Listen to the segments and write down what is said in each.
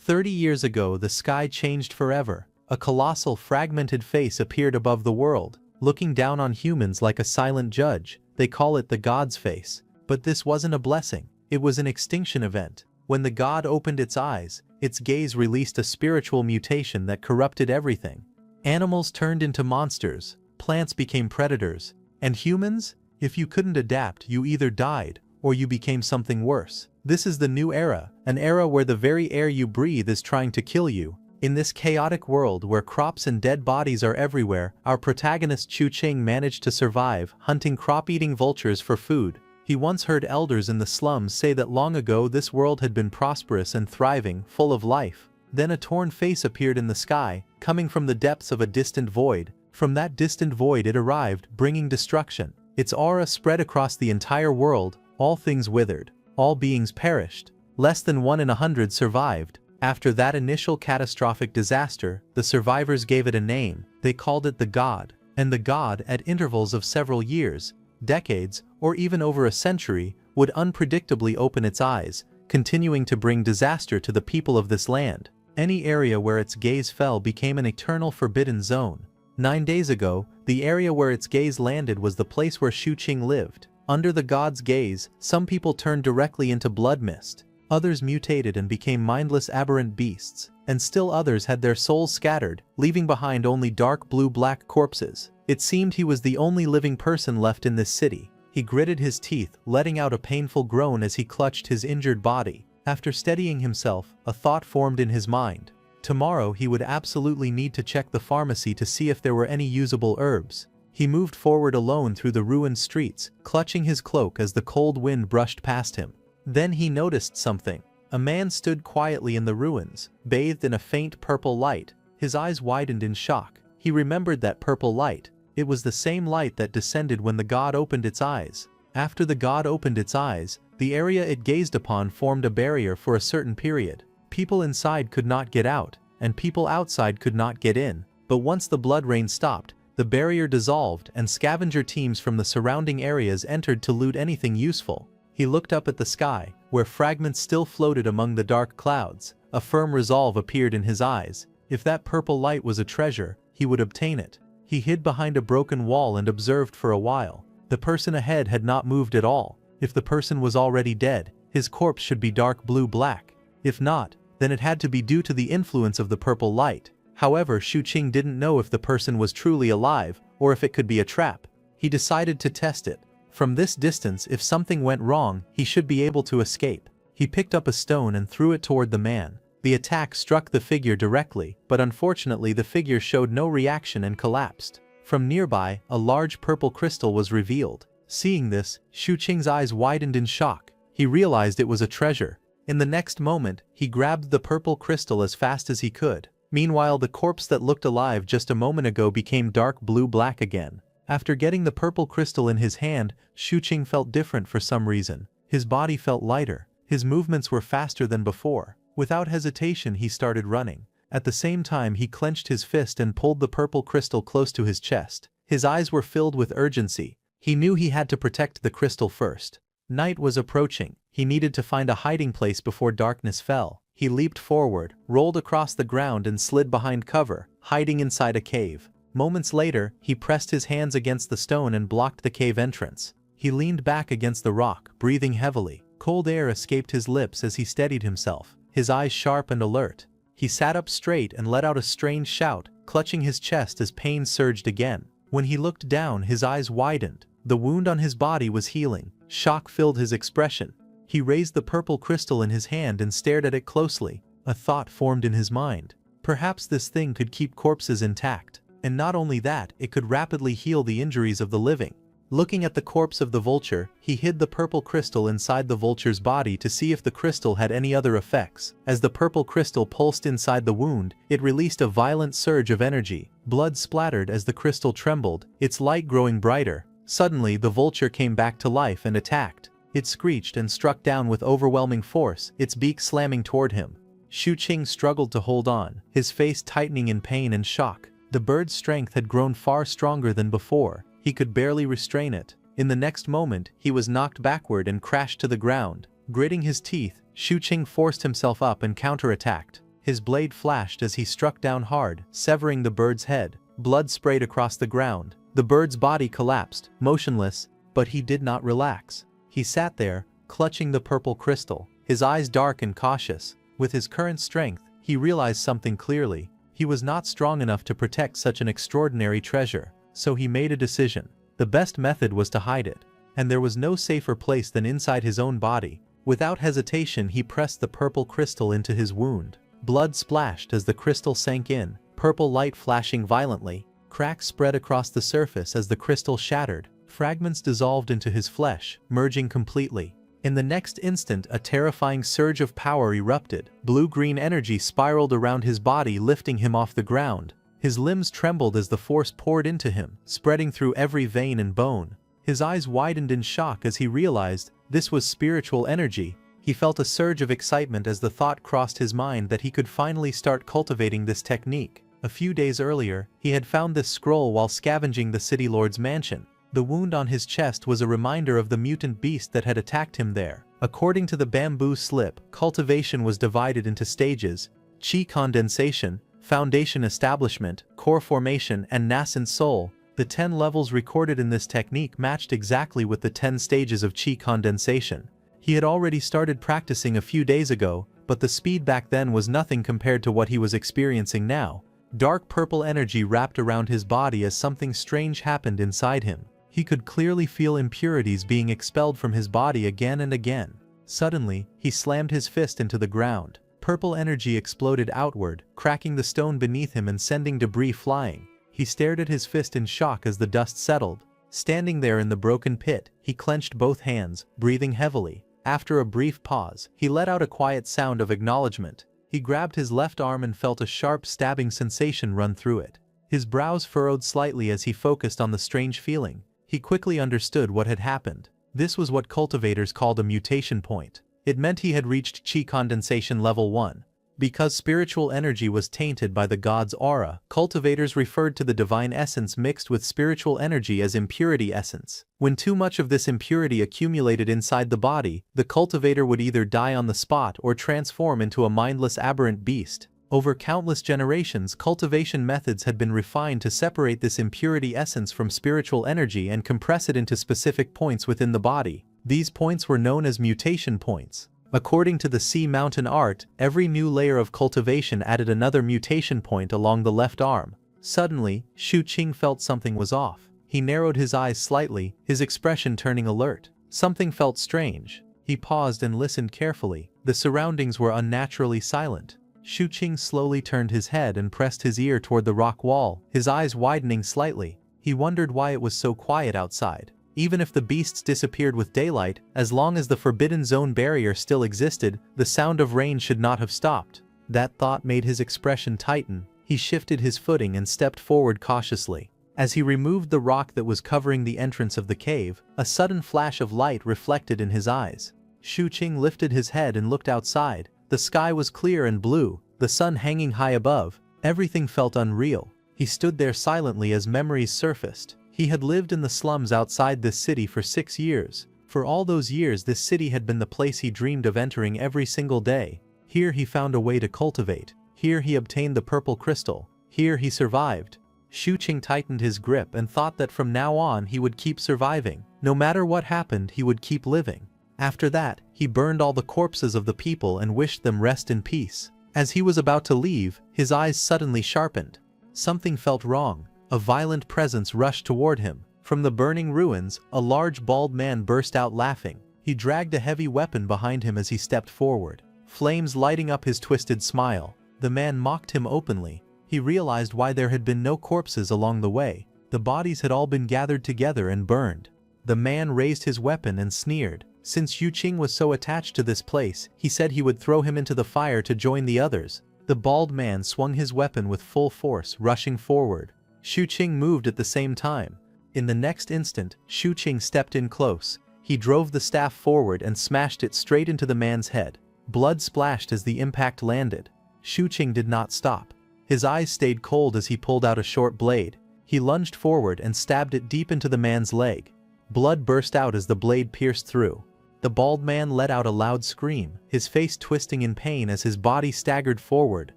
30 years ago, the sky changed forever. A colossal, fragmented face appeared above the world, looking down on humans like a silent judge. They call it the God's face. But this wasn't a blessing. It was an extinction event. When the God opened its eyes, its gaze released a spiritual mutation that corrupted everything. Animals turned into monsters, plants became predators, and humans? If you couldn't adapt, you either died, or you became something worse. This is the new era, an era where the very air you breathe is trying to kill you. In this chaotic world where crops and dead bodies are everywhere, our protagonist Chu Ching managed to survive, hunting crop-eating vultures for food. He once heard elders in the slums say that long ago this world had been prosperous and thriving, full of life. Then a torn face appeared in the sky, coming from the depths of a distant void. From that distant void it arrived, bringing destruction. Its aura spread across the entire world. All things withered. All beings perished. Less than 1 in 100 survived. After that initial catastrophic disaster, the survivors gave it a name. They called it the God. And the God, at intervals of several years, decades, or even over a century, would unpredictably open its eyes, continuing to bring disaster to the people of this land. Any area where its gaze fell became an eternal forbidden zone. 9 days ago, the area where its gaze landed was the place where Xu Qing lived. Under the god's gaze, some people turned directly into blood mist. Others mutated and became mindless aberrant beasts, and still others had their souls scattered, leaving behind only dark blue-black corpses. It seemed he was the only living person left in this city. He gritted his teeth, letting out a painful groan as he clutched his injured body. After steadying himself, a thought formed in his mind. Tomorrow he would absolutely need to check the pharmacy to see if there were any usable herbs. He moved forward alone through the ruined streets, clutching his cloak as the cold wind brushed past him. Then he noticed something. A man stood quietly in the ruins, bathed in a faint purple light. His eyes widened in shock. He remembered that purple light. It was the same light that descended when the god opened its eyes. After the god opened its eyes, the area it gazed upon formed a barrier for a certain period. People inside could not get out, and people outside could not get in. But once the blood rain stopped, the barrier dissolved and scavenger teams from the surrounding areas entered to loot anything useful. He looked up at the sky, where fragments still floated among the dark clouds. A firm resolve appeared in his eyes. If that purple light was a treasure, he would obtain it. He hid behind a broken wall and observed for a while. The person ahead had not moved at all. If the person was already dead, his corpse should be dark blue-black. If not, then it had to be due to the influence of the purple light. However, Xu Qing didn't know if the person was truly alive, or if it could be a trap. He decided to test it. From this distance, if something went wrong, he should be able to escape. He picked up a stone and threw it toward the man. The attack struck the figure directly, but unfortunately the figure showed no reaction and collapsed. From nearby, a large purple crystal was revealed. Seeing this, Xu Qing's eyes widened in shock. He realized it was a treasure. In the next moment, he grabbed the purple crystal as fast as he could. Meanwhile, the corpse that looked alive just a moment ago became dark blue-black again. After getting the purple crystal in his hand, Xu Qing felt different for some reason. His body felt lighter. His movements were faster than before. Without hesitation, he started running. At the same time, he clenched his fist and pulled the purple crystal close to his chest. His eyes were filled with urgency. He knew he had to protect the crystal first. Night was approaching. He needed to find a hiding place before darkness fell. He leaped forward, rolled across the ground and slid behind cover, hiding inside a cave. Moments later, he pressed his hands against the stone and blocked the cave entrance. He leaned back against the rock, breathing heavily. Cold air escaped his lips as he steadied himself, his eyes sharp and alert. He sat up straight and let out a strange shout, clutching his chest as pain surged again. When he looked down, his eyes widened. The wound on his body was healing. Shock filled his expression. He raised the purple crystal in his hand and stared at it closely. A thought formed in his mind. Perhaps this thing could keep corpses intact. And not only that, it could rapidly heal the injuries of the living. Looking at the corpse of the vulture, he hid the purple crystal inside the vulture's body to see if the crystal had any other effects. As the purple crystal pulsed inside the wound, it released a violent surge of energy. Blood splattered as the crystal trembled, its light growing brighter. Suddenly, the vulture came back to life and attacked. It screeched and struck down with overwhelming force, its beak slamming toward him. Xu Qing struggled to hold on, his face tightening in pain and shock. The bird's strength had grown far stronger than before. He could barely restrain it. In the next moment, he was knocked backward and crashed to the ground. Gritting his teeth, Xu Qing forced himself up and counterattacked. His blade flashed as he struck down hard, severing the bird's head. Blood sprayed across the ground. The bird's body collapsed, motionless, but he did not relax. He sat there, clutching the purple crystal, his eyes dark and cautious. With his current strength, he realized something clearly. He was not strong enough to protect such an extraordinary treasure, so he made a decision. The best method was to hide it, and there was no safer place than inside his own body. Without hesitation, he pressed the purple crystal into his wound. Blood splashed as the crystal sank in, purple light flashing violently. Cracks spread across the surface as the crystal shattered. Fragments dissolved into his flesh, merging completely. In the next instant, a terrifying surge of power erupted. Blue-green energy spiraled around his body, lifting him off the ground. His limbs trembled as the force poured into him, spreading through every vein and bone. His eyes widened in shock as he realized this was spiritual energy. He felt a surge of excitement as the thought crossed his mind that he could finally start cultivating this technique. A few days earlier, he had found this scroll while scavenging the city lord's mansion. The wound on his chest was a reminder of the mutant beast that had attacked him there. According to the bamboo slip, cultivation was divided into stages: chi condensation, foundation establishment, core formation, and nascent soul. The 10 levels recorded in this technique matched exactly with the 10 stages of chi condensation. He had already started practicing a few days ago, but the speed back then was nothing compared to what he was experiencing now. Dark purple energy wrapped around his body as something strange happened inside him. He could clearly feel impurities being expelled from his body again and again. Suddenly, he slammed his fist into the ground. Purple energy exploded outward, cracking the stone beneath him and sending debris flying. He stared at his fist in shock as the dust settled. Standing there in the broken pit, he clenched both hands, breathing heavily. After a brief pause, he let out a quiet sound of acknowledgement. He grabbed his left arm and felt a sharp stabbing sensation run through it. His brows furrowed slightly as he focused on the strange feeling. He quickly understood what had happened. This was what cultivators called a mutation point. It meant he had reached chi condensation level 1. Because spiritual energy was tainted by the god's aura, cultivators referred to the divine essence mixed with spiritual energy as impurity essence. When too much of this impurity accumulated inside the body, the cultivator would either die on the spot or transform into a mindless aberrant beast. Over countless generations, cultivation methods had been refined to separate this impurity essence from spiritual energy and compress it into specific points within the body. These points were known as mutation points. According to the Sea Mountain art, every new layer of cultivation added another mutation point along the left arm. Suddenly, Shu Qing felt something was off. He narrowed his eyes slightly, his expression turning alert. Something felt strange. He paused and listened carefully. The surroundings were unnaturally silent. Shu Qing slowly turned his head and pressed his ear toward the rock wall, his eyes widening slightly. He wondered why it was so quiet outside. Even if the beasts disappeared with daylight, as long as the Forbidden Zone barrier still existed, the sound of rain should not have stopped. That thought made his expression tighten. He shifted his footing and stepped forward cautiously. As he removed the rock that was covering the entrance of the cave, a sudden flash of light reflected in his eyes. Shu Qing lifted his head and looked outside. The sky was clear and blue, the sun hanging high above. Everything felt unreal. He stood there silently as memories surfaced. He had lived in the slums outside this city for 6 years. For all those years, this city had been the place he dreamed of entering every single day. Here he found a way to cultivate. Here he obtained the purple crystal. Here he survived. Shu Qing tightened his grip and thought that from now on he would keep surviving. No matter what happened, he would keep living. After that, he burned all the corpses of the people and wished them rest in peace. As he was about to leave, his eyes suddenly sharpened. Something felt wrong. A violent presence rushed toward him. From the burning ruins, a large bald man burst out laughing. He dragged a heavy weapon behind him as he stepped forward, flames lighting up his twisted smile. The man mocked him openly. He realized why there had been no corpses along the way. The bodies had all been gathered together and burned. The man raised his weapon and sneered. Since Shu Qing was so attached to this place, he said he would throw him into the fire to join the others. The bald man swung his weapon with full force, rushing forward. Shu Qing moved at the same time. In the next instant, Shu Qing stepped in close. He drove the staff forward and smashed it straight into the man's head. Blood splashed as the impact landed. Shu Qing did not stop. His eyes stayed cold as he pulled out a short blade. He lunged forward and stabbed it deep into the man's leg. Blood burst out as the blade pierced through. The bald man let out a loud scream, his face twisting in pain as his body staggered forward.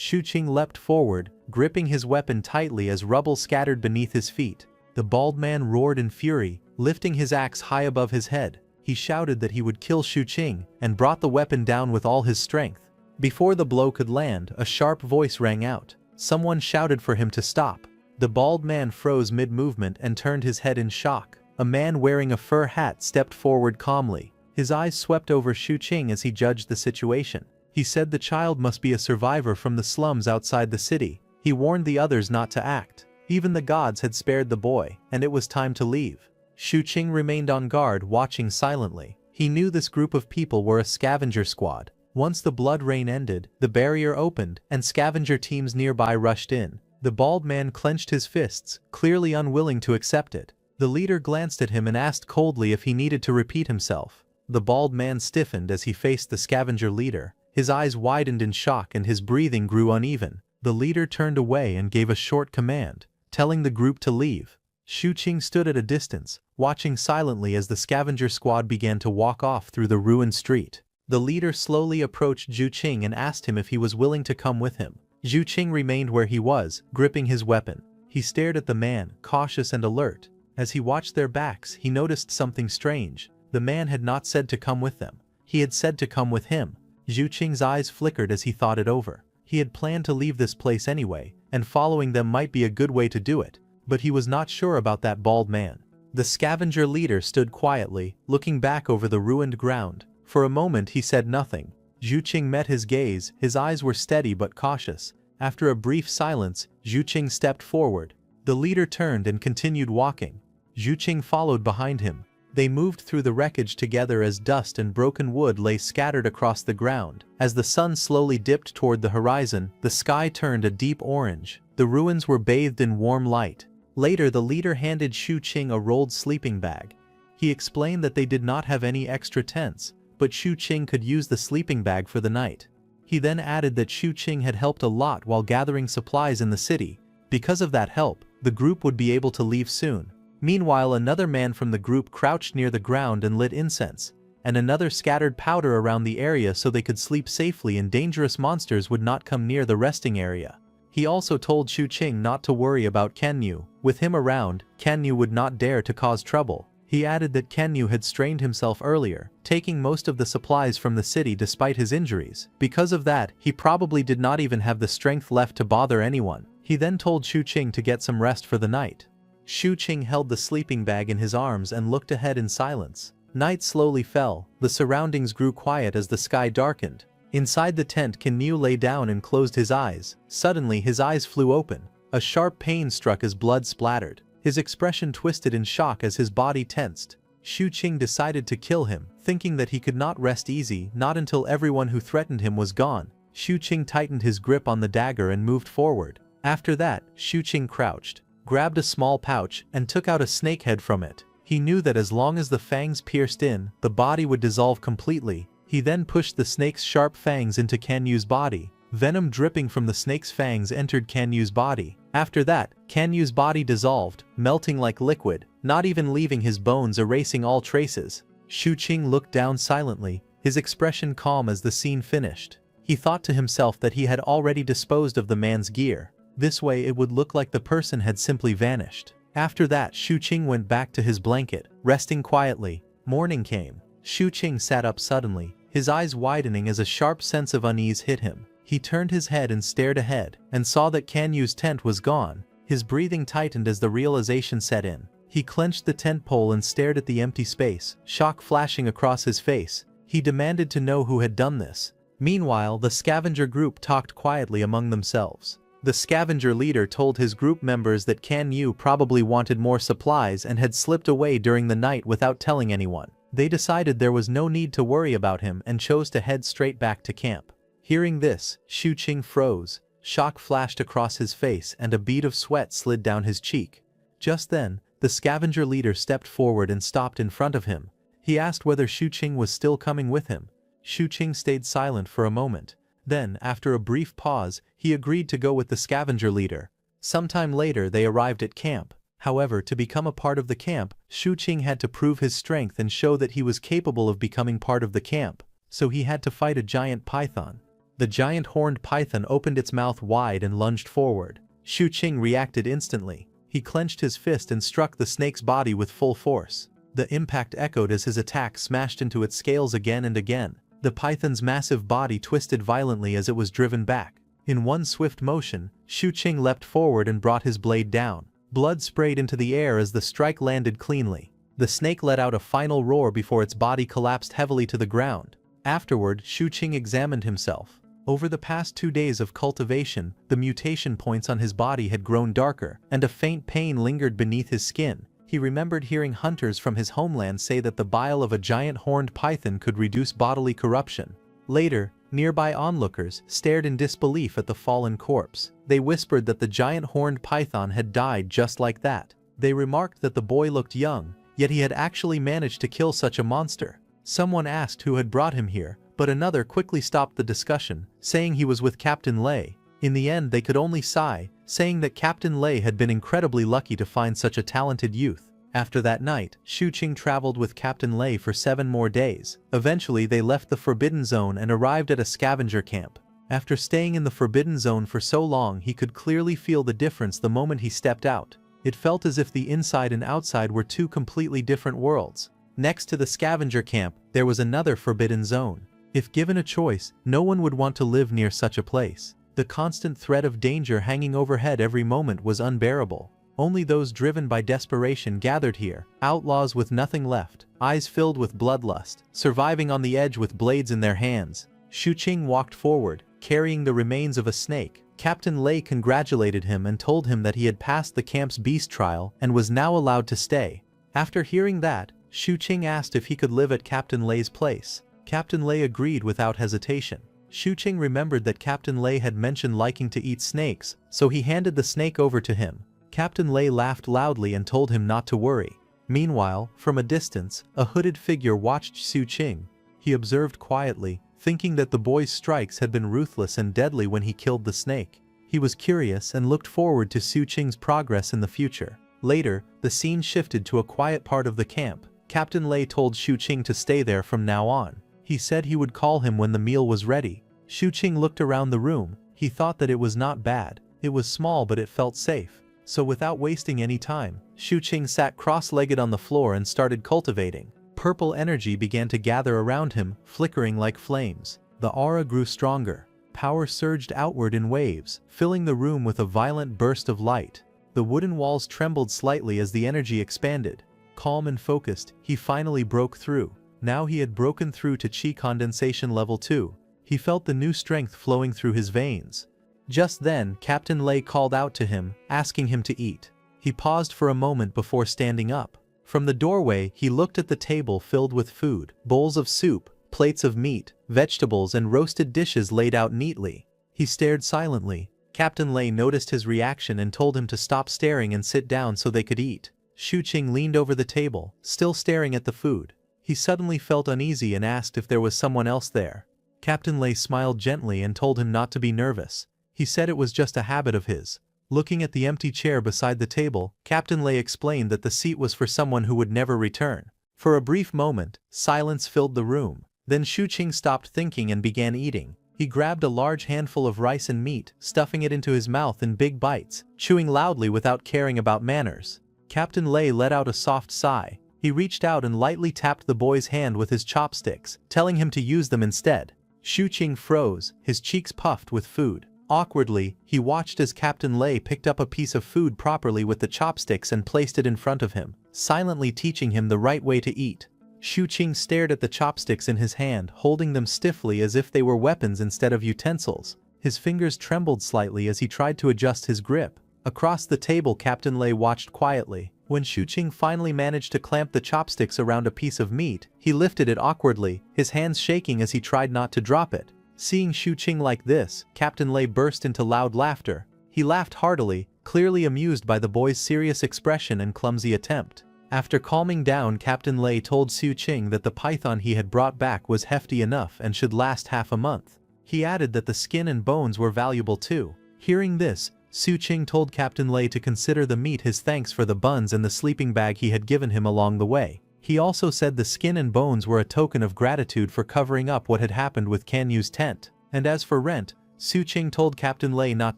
Shuqing leapt forward, gripping his weapon tightly as rubble scattered beneath his feet. The bald man roared in fury, lifting his axe high above his head. He shouted that he would kill Shuqing and brought the weapon down with all his strength. Before the blow could land, a sharp voice rang out. Someone shouted for him to stop. The bald man froze mid-movement and turned his head in shock. A man wearing a fur hat stepped forward calmly. His eyes swept over Shuqing as he judged the situation. He said the child must be a survivor from the slums outside the city. He warned the others not to act. Even the gods had spared the boy, and it was time to leave. Shuqing remained on guard, watching silently. He knew this group of people were a scavenger squad. Once the blood rain ended, the barrier opened, and scavenger teams nearby rushed in. The bald man clenched his fists, clearly unwilling to accept it. The leader glanced at him and asked coldly if he needed to repeat himself. The bald man stiffened as he faced the scavenger leader. His eyes widened in shock and his breathing grew uneven. The leader turned away and gave a short command, telling the group to leave. Shuqing stood at a distance, watching silently as the scavenger squad began to walk off through the ruined street. The leader slowly approached Shuqing and asked him if he was willing to come with him. Shuqing remained where he was, gripping his weapon. He stared at the man, cautious and alert. As he watched their backs, he noticed something strange. The man had not said to come with them. He had said to come with him. Shuqing's eyes flickered as he thought it over. He had planned to leave this place anyway, and following them might be a good way to do it, but he was not sure about that bald man. The scavenger leader stood quietly, looking back over the ruined ground. For a moment he said nothing. Shuqing met his gaze, his eyes were steady but cautious. After a brief silence, Shuqing stepped forward. The leader turned and continued walking. Shuqing followed behind him. They moved through the wreckage together as dust and broken wood lay scattered across the ground. As the sun slowly dipped toward the horizon, the sky turned a deep orange. The ruins were bathed in warm light. Later, the leader handed Shuqing a rolled sleeping bag. He explained that they did not have any extra tents, but Shuqing could use the sleeping bag for the night. He then added that Shuqing had helped a lot while gathering supplies in the city. Because of that help, the group would be able to leave soon. Meanwhile, another man from the group crouched near the ground and lit incense, and another scattered powder around the area so they could sleep safely and dangerous monsters would not come near the resting area. He also told Shuqing not to worry about Kenyu. With him around, Kenyu would not dare to cause trouble. He added that Kenyu had strained himself earlier, taking most of the supplies from the city despite his injuries. Because of that, he probably did not even have the strength left to bother anyone. He then told Shuqing to get some rest for the night. Shuqing held the sleeping bag in his arms and looked ahead in silence. Night slowly fell. The surroundings grew quiet as the sky darkened. Inside the tent, Kenyu lay down and closed his eyes. Suddenly, his eyes flew open. A sharp pain struck as blood splattered. His expression twisted in shock as his body tensed. Shuqing decided to kill him, thinking that he could not rest easy, not until everyone who threatened him was gone. Shuqing tightened his grip on the dagger and moved forward. After that, Shuqing crouched, grabbed a small pouch, and took out a snake head from it. He knew that as long as the fangs pierced in, the body would dissolve completely. He then pushed the snake's sharp fangs into Kenyu's body. Venom dripping from the snake's fangs entered Kenyu's body. After that, Kenyu's body dissolved, melting like liquid, not even leaving his bones, erasing all traces. Shuqing looked down silently, his expression calm as the scene finished. He thought to himself that he had already disposed of the man's gear. This way it would look like the person had simply vanished. After that, Shuqing went back to his blanket, resting quietly. Morning came. Shuqing sat up suddenly, his eyes widening as a sharp sense of unease hit him. He turned his head and stared ahead, and saw that Kenyu's tent was gone. His breathing tightened as the realization set in. He clenched the tent pole and stared at the empty space, shock flashing across his face. He demanded to know who had done this. Meanwhile, the scavenger group talked quietly among themselves. The scavenger leader told his group members that Kenyu probably wanted more supplies and had slipped away during the night without telling anyone. They decided there was no need to worry about him and chose to head straight back to camp. Hearing this, Shuqing froze. Shock flashed across his face and a bead of sweat slid down his cheek. Just then, the scavenger leader stepped forward and stopped in front of him. He asked whether Shuqing was still coming with him. Shuqing stayed silent for a moment. Then, after a brief pause, he agreed to go with the scavenger leader. Sometime later they arrived at camp. However, to become a part of the camp, Shuqing had to prove his strength and show that he was capable of becoming part of the camp, so he had to fight a giant python. The giant horned python opened its mouth wide and lunged forward. Shu Qing reacted instantly. He clenched his fist and struck the snake's body with full force. The impact echoed as his attack smashed into its scales again and again. The python's massive body twisted violently as it was driven back. In one swift motion, Shu Qing leapt forward and brought his blade down. Blood sprayed into the air as the strike landed cleanly. The snake let out a final roar before its body collapsed heavily to the ground. Afterward, Shu Qing examined himself. Over the past 2 days of cultivation, the mutation points on his body had grown darker, and a faint pain lingered beneath his skin. He remembered hearing hunters from his homeland say that the bile of a giant horned python could reduce bodily corruption. Later, nearby onlookers stared in disbelief at the fallen corpse. They whispered that the giant horned python had died just like that. They remarked that the boy looked young, yet he had actually managed to kill such a monster. Someone asked who had brought him here, but another quickly stopped the discussion, saying he was with Captain Lei. In the end they could only sigh, saying that Captain Lei had been incredibly lucky to find such a talented youth. After that night, Shu Qing traveled with Captain Lei for 7 more days. Eventually they left the Forbidden Zone and arrived at a scavenger camp. After staying in the Forbidden Zone for so long, he could clearly feel the difference the moment he stepped out. It felt as if the inside and outside were 2 completely different worlds. Next to the scavenger camp, there was another Forbidden Zone. If given a choice, no one would want to live near such a place. The constant threat of danger hanging overhead every moment was unbearable. Only those driven by desperation gathered here, outlaws with nothing left, eyes filled with bloodlust, surviving on the edge with blades in their hands. Shu Qing walked forward, carrying the remains of a snake. Captain Lei congratulated him and told him that he had passed the camp's beast trial and was now allowed to stay. After hearing that, Shu Qing asked if he could live at Captain Lei's place. Captain Lei agreed without hesitation. Shu Qing remembered that Captain Lei had mentioned liking to eat snakes, so he handed the snake over to him. Captain Lei laughed loudly and told him not to worry. Meanwhile, from a distance, a hooded figure watched Shu Qing. He observed quietly, thinking that the boy's strikes had been ruthless and deadly when he killed the snake. He was curious and looked forward to Shu Qing's progress in the future. Later, the scene shifted to a quiet part of the camp. Captain Lei told Shu Qing to stay there from now on. He said he would call him when the meal was ready. Shu Qing looked around the room. He thought that it was not bad. It was small but it felt safe. So without wasting any time, Shu Qing sat cross-legged on the floor and started cultivating. Purple energy began to gather around him, flickering like flames. The aura grew stronger. Power surged outward in waves, filling the room with a violent burst of light. The wooden walls trembled slightly as the energy expanded. Calm and focused, he finally broke through. Now he had broken through to Qi condensation level 2. He felt the new strength flowing through his veins. Just then, Captain Lei called out to him, asking him to eat. He paused for a moment before standing up. From the doorway, he looked at the table filled with food, bowls of soup, plates of meat, vegetables and roasted dishes laid out neatly. He stared silently. Captain Lei noticed his reaction and told him to stop staring and sit down so they could eat. Shu Qing leaned over the table, still staring at the food. He suddenly felt uneasy and asked if there was someone else there. Captain Lei smiled gently and told him not to be nervous. He said it was just a habit of his. Looking at the empty chair beside the table, Captain Lei explained that the seat was for someone who would never return. For a brief moment, silence filled the room. Then Shu Qing stopped thinking and began eating. He grabbed a large handful of rice and meat, stuffing it into his mouth in big bites, chewing loudly without caring about manners. Captain Lei let out a soft sigh. He reached out and lightly tapped the boy's hand with his chopsticks, telling him to use them instead. Shu Qing froze, his cheeks puffed with food. Awkwardly, he watched as Captain Lei picked up a piece of food properly with the chopsticks and placed it in front of him, silently teaching him the right way to eat. Shu Qing stared at the chopsticks in his hand, holding them stiffly as if they were weapons instead of utensils. His fingers trembled slightly as he tried to adjust his grip. Across the table, Captain Lei watched quietly. When Shu Qing finally managed to clamp the chopsticks around a piece of meat, he lifted it awkwardly, his hands shaking as he tried not to drop it. Seeing Shu Qing like this, Captain Lei burst into loud laughter. He laughed heartily, clearly amused by the boy's serious expression and clumsy attempt. After calming down, Captain Lei told Shu Qing that the python he had brought back was hefty enough and should last half a month. He added that the skin and bones were valuable too. Hearing this, Shu Qing told Captain Lei to consider the meat his thanks for the buns and the sleeping bag he had given him along the way. He also said the skin and bones were a token of gratitude for covering up what had happened with Kan Yu's tent. And as for rent, Su Qing told Captain Lei not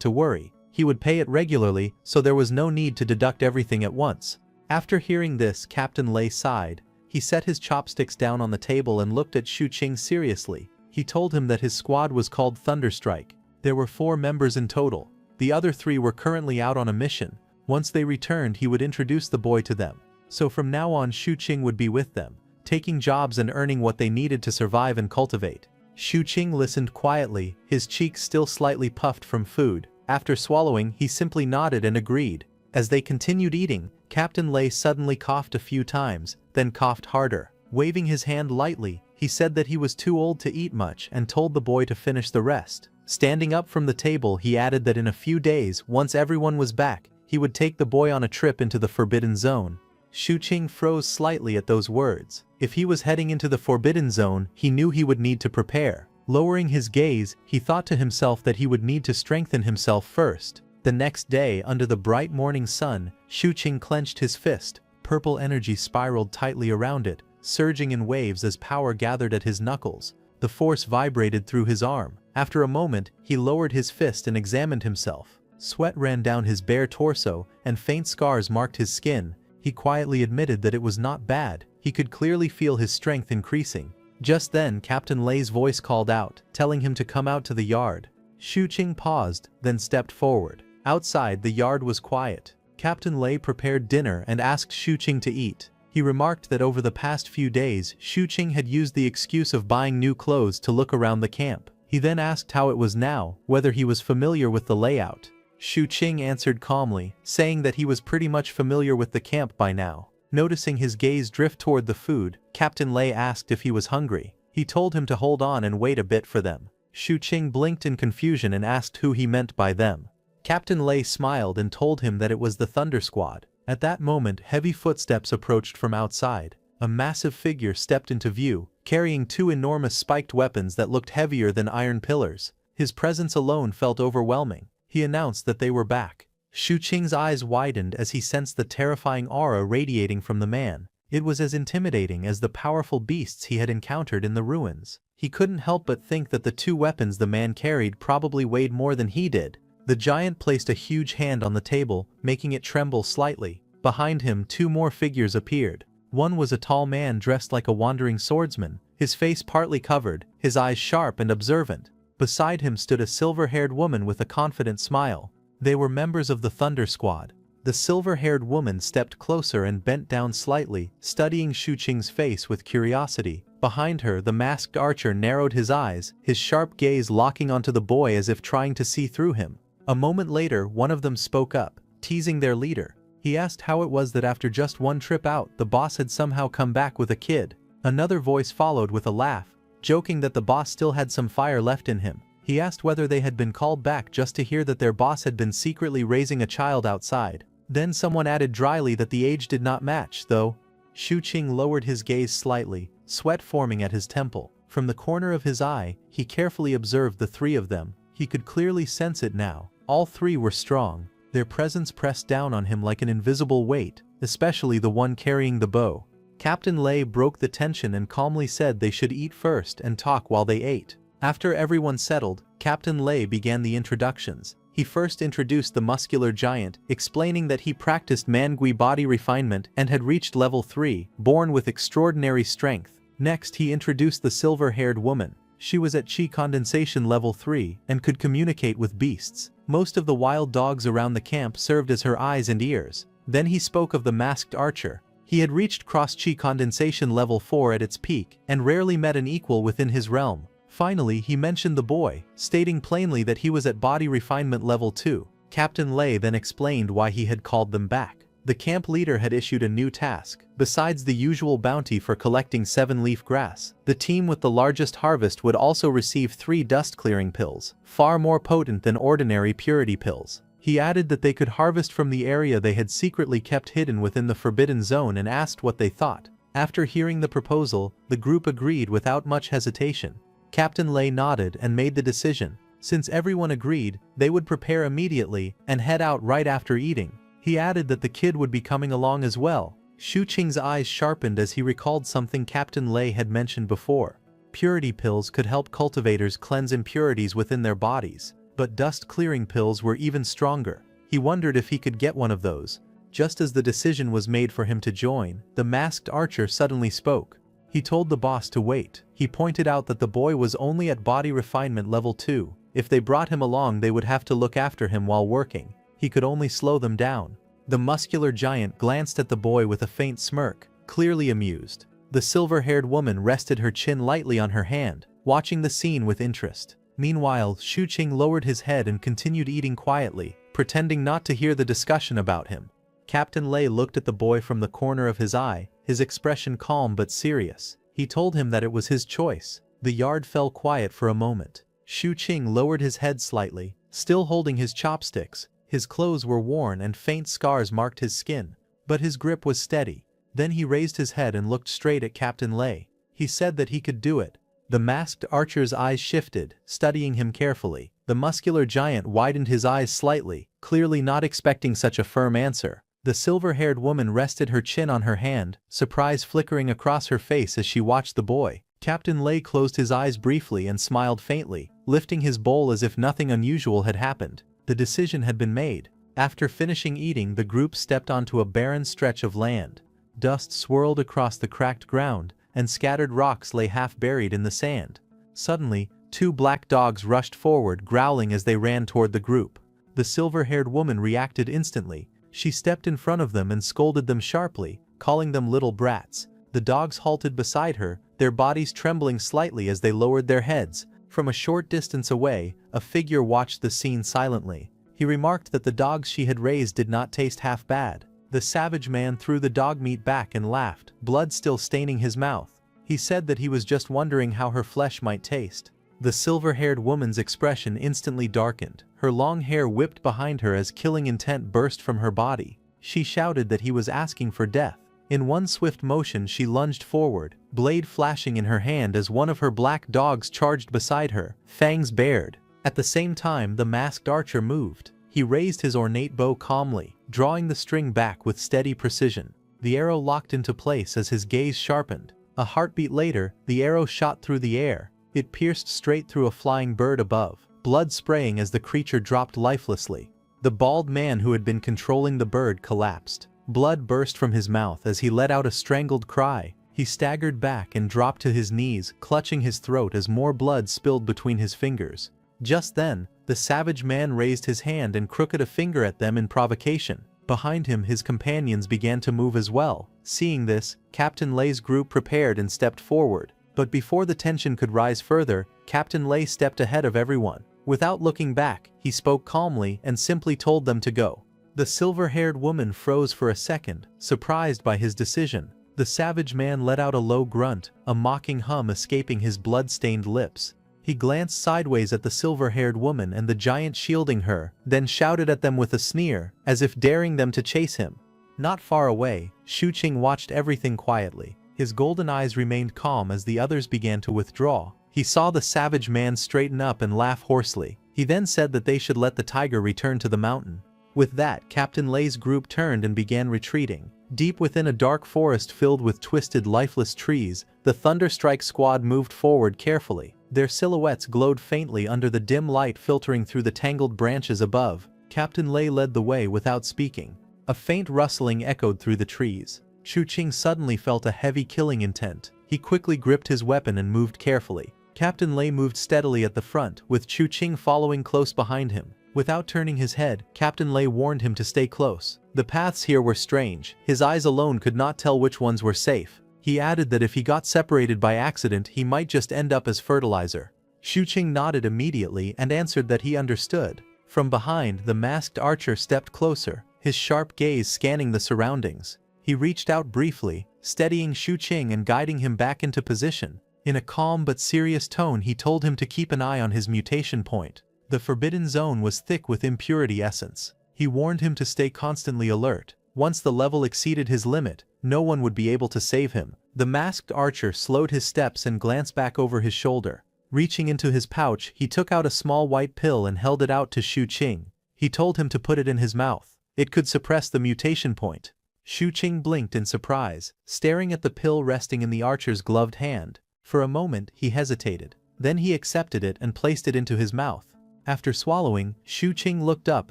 to worry, he would pay it regularly, so there was no need to deduct everything at once. After hearing this, Captain Lei sighed. He set his chopsticks down on the table and looked at Su Qing seriously. He told him that his squad was called Thunderstrike. There were 4 members in total. The other 3 were currently out on a mission. Once they returned, he would introduce the boy to them. So from now on, Su Qing would be with them, taking jobs and earning what they needed to survive and cultivate. Su Qing listened quietly, his cheeks still slightly puffed from food. After swallowing, he simply nodded and agreed. As they continued eating, Captain Lei suddenly coughed a few times, then coughed harder. Waving his hand lightly, he said that he was too old to eat much and told the boy to finish the rest. Standing up from the table, he added that in a few days, once everyone was back, he would take the boy on a trip into the Forbidden Zone. Su Qing froze slightly at those words. If he was heading into the Forbidden Zone, he knew he would need to prepare. Lowering his gaze, he thought to himself that he would need to strengthen himself first. The next day, under the bright morning sun, Su Qing clenched his fist. Purple energy spiraled tightly around it, surging in waves as power gathered at his knuckles. The force vibrated through his arm. After a moment, he lowered his fist and examined himself. Sweat ran down his bare torso, and faint scars marked his skin. He quietly admitted that it was not bad. He could clearly feel his strength increasing. Just then, Captain Lei's voice called out, telling him to come out to the yard. Su Qing paused, then stepped forward. Outside, the yard was quiet. Captain Lei prepared dinner and asked Su Qing to eat. He remarked that over the past few days, Su Qing had used the excuse of buying new clothes to look around the camp. He then asked how it was now, whether he was familiar with the layout. Su Qing answered calmly, saying that he was pretty much familiar with the camp by now. Noticing his gaze drift toward the food, Captain Lei asked if he was hungry. He told him to hold on and wait a bit for them. Su Qing blinked in confusion and asked who he meant by them. Captain Lei smiled and told him that it was the Thunder Squad. At that moment, heavy footsteps approached from outside. A massive figure stepped into view, carrying 2 enormous spiked weapons that looked heavier than iron pillars. His presence alone felt overwhelming. He announced that they were back. Su Qing's eyes widened as he sensed the terrifying aura radiating from the man. It was as intimidating as the powerful beasts he had encountered in the ruins. He couldn't help but think that the 2 weapons the man carried probably weighed more than he did. The giant placed a huge hand on the table, making it tremble slightly. Behind him, 2 more figures appeared. One was a tall man dressed like a wandering swordsman, his face partly covered, his eyes sharp and observant. Beside him stood a silver-haired woman with a confident smile. They were members of the Thunder Squad. The silver-haired woman stepped closer and bent down slightly, studying Su Qing's face with curiosity. Behind her, the masked archer narrowed his eyes, his sharp gaze locking onto the boy as if trying to see through him. A moment later, one of them spoke up, teasing their leader. He asked how it was that after just one trip out, the boss had somehow come back with a kid. Another voice followed with a laugh, joking that the boss still had some fire left in him. He asked whether they had been called back just to hear that their boss had been secretly raising a child outside. Then someone added dryly that the age did not match, though. Su Qing lowered his gaze slightly, sweat forming at his temple. From the corner of his eye, he carefully observed the 3 of them. He could clearly sense it now. All 3 were strong. Their presence pressed down on him like an invisible weight, especially the one carrying the bow. Captain Lei broke the tension and calmly said they should eat first and talk while they ate. After everyone settled, Captain Lei began the introductions. He first introduced the muscular giant, explaining that he practiced Mangui body refinement and had reached level 3, born with extraordinary strength. Next, he introduced the silver-haired woman. She was at Qi condensation level 3 and could communicate with beasts. Most of the wild dogs around the camp served as her eyes and ears. Then he spoke of the masked archer. He had reached cross Qi condensation level 4 at its peak and rarely met an equal within his realm. Finally, he mentioned the boy, stating plainly that he was at body refinement level 2. Captain Lei then explained why he had called them back. The camp leader had issued a new task. Besides the usual bounty for collecting 7-leaf grass, the team with the largest harvest would also receive 3 dust-clearing pills, far more potent than ordinary purity pills. He added that they could harvest from the area they had secretly kept hidden within the Forbidden Zone and asked what they thought. After hearing the proposal, the group agreed without much hesitation. Captain Lei nodded and made the decision. Since everyone agreed, they would prepare immediately and head out right after eating. He added that the kid would be coming along as well. Su Qing's eyes sharpened as he recalled something Captain Lei had mentioned before. Purity pills could help cultivators cleanse impurities within their bodies, but dust-clearing pills were even stronger. He wondered if he could get one of those. Just as the decision was made for him to join, the masked archer suddenly spoke. He told the boss to wait. He pointed out that the boy was only at body refinement level 2. If they brought him along, they would have to look after him while working. He could only slow them down. The muscular giant glanced at the boy with a faint smirk, clearly amused. The silver-haired woman rested her chin lightly on her hand, watching the scene with interest. Meanwhile, Shu Qing lowered his head and continued eating quietly, pretending not to hear the discussion about him. Captain Lei looked at the boy from the corner of his eye, his expression calm but serious. He told him that it was his choice. The yard fell quiet for a moment. Shu Qing lowered his head slightly, still holding his chopsticks. His clothes were worn and faint scars marked his skin, but his grip was steady. Then he raised his head and looked straight at Captain Lei. He said that he could do it. The masked archer's eyes shifted, studying him carefully. The muscular giant widened his eyes slightly, clearly not expecting such a firm answer. The silver-haired woman rested her chin on her hand, surprise flickering across her face as she watched the boy. Captain Lei closed his eyes briefly and smiled faintly, lifting his bowl as if nothing unusual had happened. The decision had been made. After finishing eating, the group stepped onto a barren stretch of land. Dust swirled across the cracked ground, and scattered rocks lay half buried in the sand. Suddenly, 2 black dogs rushed forward, growling as they ran toward the group. The silver-haired woman reacted instantly. She stepped in front of them and scolded them sharply, calling them little brats. The dogs halted beside her, their bodies trembling slightly as they lowered their heads. From a short distance away, a figure watched the scene silently. He remarked that the dogs she had raised did not taste half bad. The savage man threw the dog meat back and laughed, blood still staining his mouth. He said that he was just wondering how her flesh might taste. The silver-haired woman's expression instantly darkened. Her long hair whipped behind her as killing intent burst from her body. She shouted that he was asking for death. In one swift motion she lunged forward, blade flashing in her hand as one of her black dogs charged beside her, fangs bared. At the same time, the masked archer moved. He raised his ornate bow calmly, drawing the string back with steady precision. The arrow locked into place as his gaze sharpened. A heartbeat later, the arrow shot through the air. It pierced straight through a flying bird above, blood spraying as the creature dropped lifelessly. The bald man who had been controlling the bird collapsed. Blood burst from his mouth as he let out a strangled cry. He staggered back and dropped to his knees, clutching his throat as more blood spilled between his fingers. Just then, the savage man raised his hand and crooked a finger at them in provocation. Behind him, his companions began to move as well. Seeing this, Captain Lei's group prepared and stepped forward. But before the tension could rise further, Captain Lei stepped ahead of everyone. Without looking back, he spoke calmly and simply told them to go. The silver-haired woman froze for a second, surprised by his decision. The savage man let out a low grunt, a mocking hum escaping his blood-stained lips. He glanced sideways at the silver-haired woman and the giant shielding her, then shouted at them with a sneer, as if daring them to chase him. Not far away, Shu Qing watched everything quietly. His golden eyes remained calm as the others began to withdraw. He saw the savage man straighten up and laugh hoarsely. He then said that they should let the tiger return to the mountain. With that, Captain Lei's group turned and began retreating. Deep within a dark forest filled with twisted, lifeless trees, the Thunderstrike squad moved forward carefully. Their silhouettes glowed faintly under the dim light filtering through the tangled branches above. Captain Lei led the way without speaking. A faint rustling echoed through the trees. Shu Qing suddenly felt a heavy killing intent. He quickly gripped his weapon and moved carefully. Captain Lei moved steadily at the front, with Shu Qing following close behind him. Without turning his head, Captain Lei warned him to stay close. The paths here were strange. His eyes alone could not tell which ones were safe. He added that if he got separated by accident, he might just end up as fertilizer. Shu Qing nodded immediately and answered that he understood. From behind, the masked archer stepped closer, his sharp gaze scanning the surroundings. He reached out briefly, steadying Shu Qing and guiding him back into position. In a calm but serious tone, he told him to keep an eye on his mutation point. The forbidden zone was thick with impurity essence. He warned him to stay constantly alert. Once the level exceeded his limit, no one would be able to save him. The masked archer slowed his steps and glanced back over his shoulder. Reaching into his pouch, he took out a small white pill and held it out to Shu Qing. He told him to put it in his mouth. It could suppress the mutation point. Shu Qing blinked in surprise, staring at the pill resting in the archer's gloved hand. For a moment, he hesitated. Then he accepted it and placed it into his mouth. After swallowing, Shu Qing looked up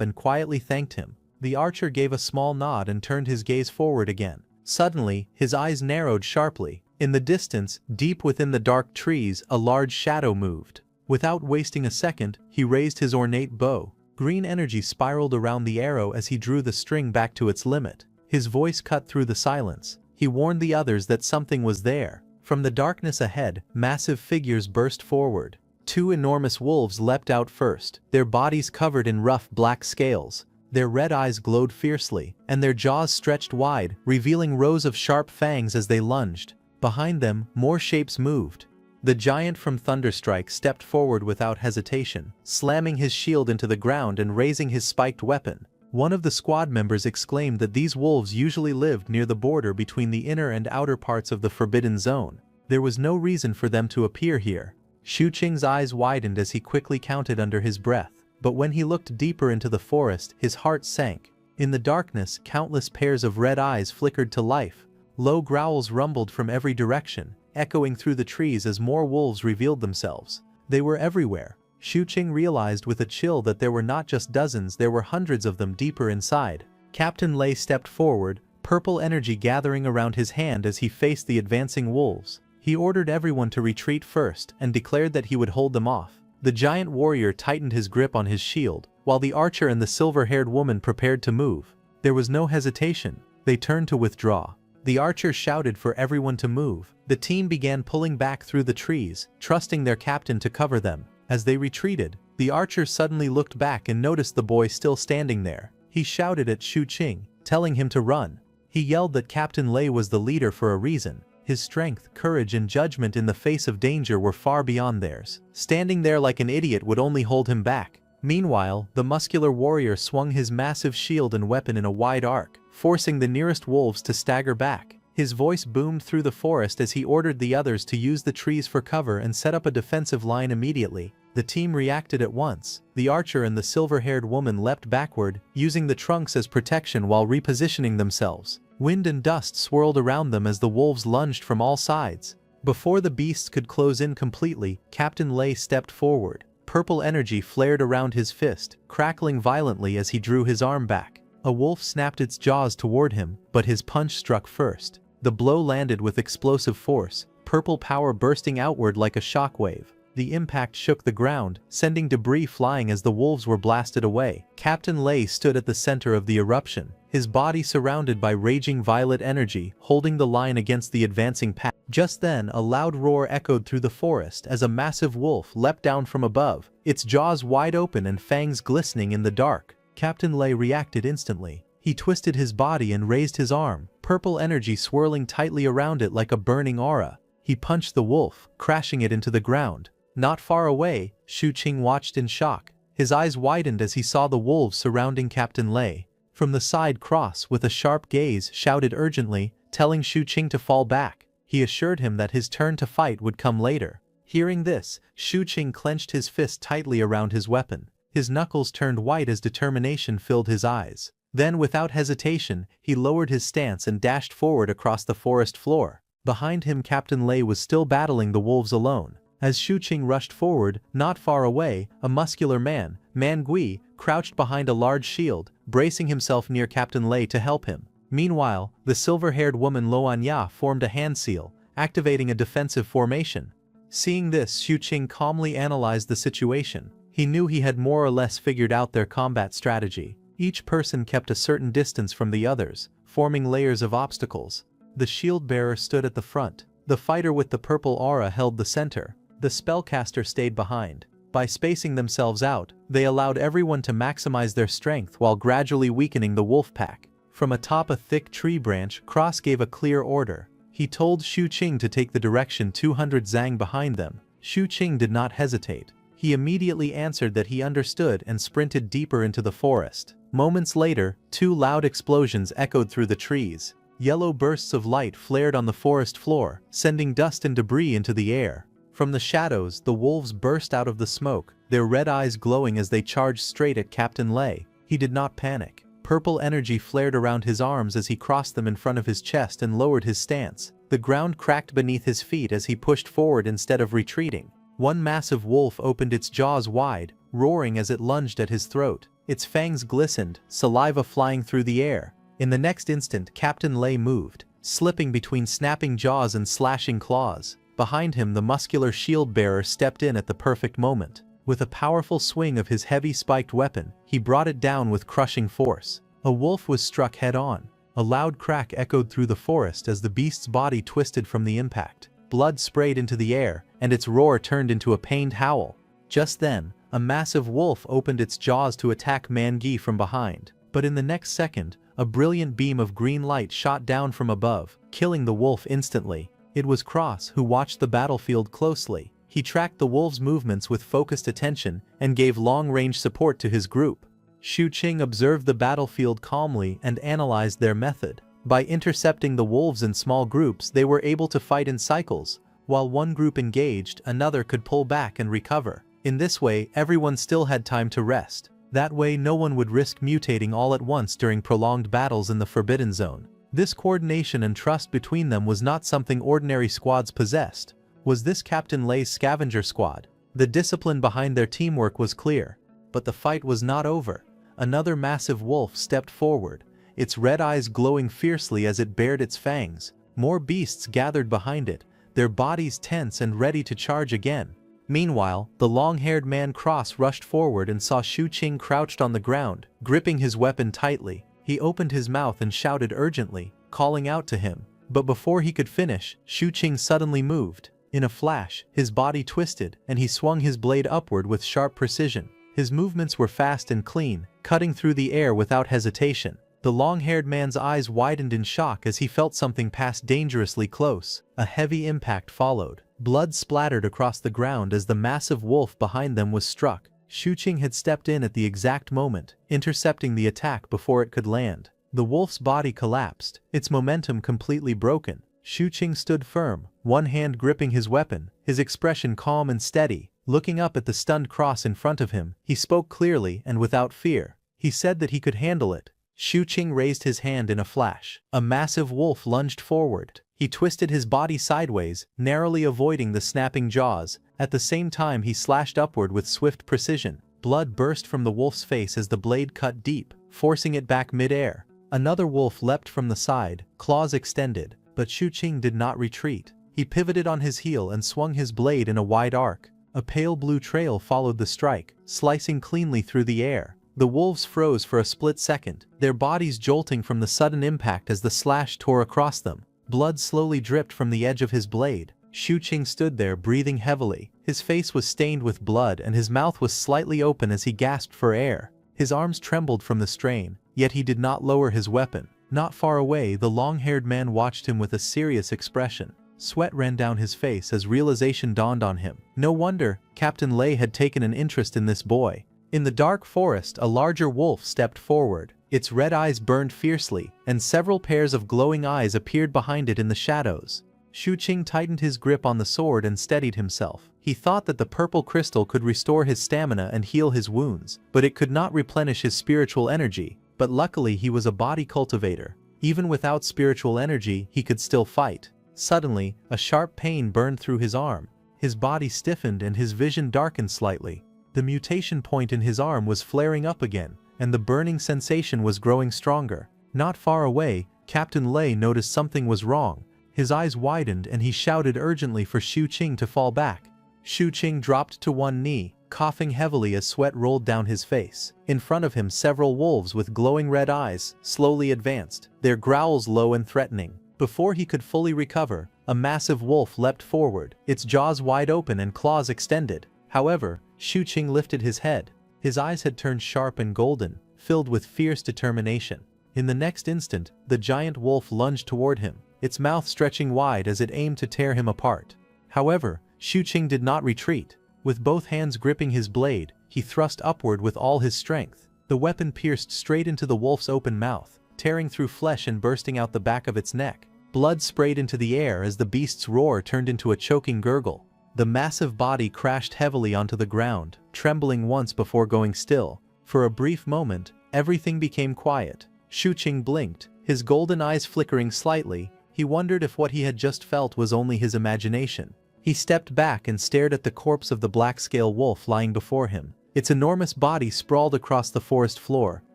and quietly thanked him. The archer gave a small nod and turned his gaze forward again. Suddenly, his eyes narrowed sharply. In the distance, deep within the dark trees, a large shadow moved. Without wasting a second, he raised his ornate bow. Green energy spiraled around the arrow as he drew the string back to its limit. His voice cut through the silence. He warned the others that something was there. From the darkness ahead, massive figures burst forward. Two enormous wolves leapt out first, their bodies covered in rough black scales. Their red eyes glowed fiercely, and their jaws stretched wide, revealing rows of sharp fangs as they lunged. Behind them, more shapes moved. The giant from Thunderstrike stepped forward without hesitation, slamming his shield into the ground and raising his spiked weapon. One of the squad members exclaimed that these wolves usually lived near the border between the inner and outer parts of the Forbidden Zone. There was no reason for them to appear here. Shu Qing's eyes widened as he quickly counted under his breath, but when he looked deeper into the forest, his heart sank. In the darkness, countless pairs of red eyes flickered to life. Low growls rumbled from every direction, echoing through the trees as more wolves revealed themselves. They were everywhere. Shu Qing realized with a chill that there were not just dozens, there were hundreds of them deeper inside. Captain Lei stepped forward, purple energy gathering around his hand as he faced the advancing wolves. He ordered everyone to retreat first and declared that he would hold them off. The giant warrior tightened his grip on his shield, while the archer and the silver-haired woman prepared to move. There was no hesitation. They turned to withdraw. The archer shouted for everyone to move. The team began pulling back through the trees, trusting their captain to cover them. As they retreated, the archer suddenly looked back and noticed the boy still standing there. He shouted at Shu Qing, telling him to run. He yelled that Captain Lei was the leader for a reason. His strength, courage, and judgment in the face of danger were far beyond theirs. Standing there like an idiot would only hold him back. Meanwhile, the muscular warrior swung his massive shield and weapon in a wide arc, forcing the nearest wolves to stagger back. His voice boomed through the forest as he ordered the others to use the trees for cover and set up a defensive line immediately. The team reacted at once. The archer and the silver-haired woman leapt backward, using the trunks as protection while repositioning themselves. Wind and dust swirled around them as the wolves lunged from all sides. Before the beasts could close in completely, Captain Lei stepped forward. Purple energy flared around his fist, crackling violently as he drew his arm back. A wolf snapped its jaws toward him, but his punch struck first. The blow landed with explosive force, purple power bursting outward like a shockwave. The impact shook the ground, sending debris flying as the wolves were blasted away. Captain Lei stood at the center of the eruption, his body surrounded by raging violet energy, holding the line against the advancing pack. Just then, a loud roar echoed through the forest as a massive wolf leapt down from above, its jaws wide open and fangs glistening in the dark. Captain Lei reacted instantly. He twisted his body and raised his arm, purple energy swirling tightly around it like a burning aura. He punched the wolf, crashing it into the ground. Not far away, Shu Qing watched in shock. His eyes widened as he saw the wolves surrounding Captain Lei. From the side, Cross, with a sharp gaze, shouted urgently, telling Shu Qing to fall back. He assured him that his turn to fight would come later. Hearing this, Shu Qing clenched his fist tightly around his weapon. His knuckles turned white as determination filled his eyes. Then, without hesitation, he lowered his stance and dashed forward across the forest floor. Behind him, Captain Lei was still battling the wolves alone. As Shu Qing rushed forward, not far away, a muscular man, Man Gui, crouched behind a large shield, bracing himself near Captain Lei to help him. Meanwhile, the silver-haired woman Lo Anya formed a hand seal, activating a defensive formation. Seeing this, Shu Qing calmly analyzed the situation. He knew he had more or less figured out their combat strategy. Each person kept a certain distance from the others, forming layers of obstacles. The shield-bearer stood at the front. The fighter with the purple aura held the center. The spellcaster stayed behind. By spacing themselves out, they allowed everyone to maximize their strength while gradually weakening the wolf pack. From atop a thick tree branch, Cross gave a clear order. He told Shu Qing to take the direction 200 zang behind them. Shu Qing did not hesitate. He immediately answered that he understood and sprinted deeper into the forest. Moments later, two loud explosions echoed through the trees. Yellow bursts of light flared on the forest floor, sending dust and debris into the air. From the shadows, the wolves burst out of the smoke, their red eyes glowing as they charged straight at Captain Lei. He did not panic. Purple energy flared around his arms as he crossed them in front of his chest and lowered his stance. The ground cracked beneath his feet as he pushed forward instead of retreating. One massive wolf opened its jaws wide, roaring as it lunged at his throat. Its fangs glistened, saliva flying through the air. In the next instant, Captain Lei moved, slipping between snapping jaws and slashing claws. Behind him, the muscular shield-bearer stepped in at the perfect moment. With a powerful swing of his heavy spiked weapon, he brought it down with crushing force. A wolf was struck head-on. A loud crack echoed through the forest as the beast's body twisted from the impact. Blood sprayed into the air, and its roar turned into a pained howl. Just then, a massive wolf opened its jaws to attack Mangi from behind. But in the next second, a brilliant beam of green light shot down from above, killing the wolf instantly. It was Cross who watched the battlefield closely. He tracked the wolf's movements with focused attention and gave long-range support to his group. Xu Qing observed the battlefield calmly and analyzed their method. By intercepting the wolves in small groups, they were able to fight in cycles. While one group engaged, another could pull back and recover. In this way, everyone still had time to rest. That way, no one would risk mutating all at once during prolonged battles in the Forbidden Zone. This coordination and trust between them was not something ordinary squads possessed. Was this Captain Lei's scavenger squad? The discipline behind their teamwork was clear. But the fight was not over. Another massive wolf stepped forward, its red eyes glowing fiercely as it bared its fangs. More beasts gathered behind it, their bodies tense and ready to charge again. Meanwhile, the long-haired man Cross rushed forward and saw Xu Qing crouched on the ground, gripping his weapon tightly. He opened his mouth and shouted urgently, calling out to him. But before he could finish, Xu Qing suddenly moved. In a flash, his body twisted, and he swung his blade upward with sharp precision. His movements were fast and clean, cutting through the air without hesitation. The long-haired man's eyes widened in shock as he felt something pass dangerously close. A heavy impact followed. Blood splattered across the ground as the massive wolf behind them was struck. Xu Qing had stepped in at the exact moment, intercepting the attack before it could land. The wolf's body collapsed, its momentum completely broken. Xu Qing stood firm, one hand gripping his weapon, his expression calm and steady. Looking up at the stunned Cross in front of him, he spoke clearly and without fear. He said that he could handle it. Xu Qing raised his hand in a flash. A massive wolf lunged forward. He twisted his body sideways, narrowly avoiding the snapping jaws. At the same time, he slashed upward with swift precision. Blood burst from the wolf's face as the blade cut deep, forcing it back mid-air. Another wolf leapt from the side, claws extended, but Xu Qing did not retreat. He pivoted on his heel and swung his blade in a wide arc. A pale blue trail followed the strike, slicing cleanly through the air. The wolves froze for a split second, their bodies jolting from the sudden impact as the slash tore across them. Blood slowly dripped from the edge of his blade. Xu Qing stood there breathing heavily. His face was stained with blood and his mouth was slightly open as he gasped for air. His arms trembled from the strain, yet he did not lower his weapon. Not far away, the long-haired man watched him with a serious expression. Sweat ran down his face as realization dawned on him. No wonder Captain Lei had taken an interest in this boy. In the dark forest, a larger wolf stepped forward. Its red eyes burned fiercely, and several pairs of glowing eyes appeared behind it in the shadows. Xu Qing tightened his grip on the sword and steadied himself. He thought that the purple crystal could restore his stamina and heal his wounds, but it could not replenish his spiritual energy. But luckily he was a body cultivator. Even without spiritual energy, he could still fight. Suddenly, a sharp pain burned through his arm. His body stiffened and his vision darkened slightly. The mutation point in his arm was flaring up again, and the burning sensation was growing stronger. Not far away, Captain Lei noticed something was wrong. His eyes widened and he shouted urgently for Xu Qing to fall back. Xu Qing dropped to one knee, coughing heavily as sweat rolled down his face. In front of him, several wolves with glowing red eyes slowly advanced, their growls low and threatening. Before he could fully recover, a massive wolf leapt forward, its jaws wide open and claws extended. However, Xu Qing lifted his head. His eyes had turned sharp and golden, filled with fierce determination. In the next instant, the giant wolf lunged toward him, its mouth stretching wide as it aimed to tear him apart. However, Xu Qing did not retreat. With both hands gripping his blade, he thrust upward with all his strength. The weapon pierced straight into the wolf's open mouth, tearing through flesh and bursting out the back of its neck. Blood sprayed into the air as the beast's roar turned into a choking gurgle. The massive body crashed heavily onto the ground, trembling once before going still. For a brief moment, everything became quiet. Shuqing blinked, his golden eyes flickering slightly. He wondered if what he had just felt was only his imagination. He stepped back and stared at the corpse of the black-scale wolf lying before him. Its enormous body sprawled across the forest floor,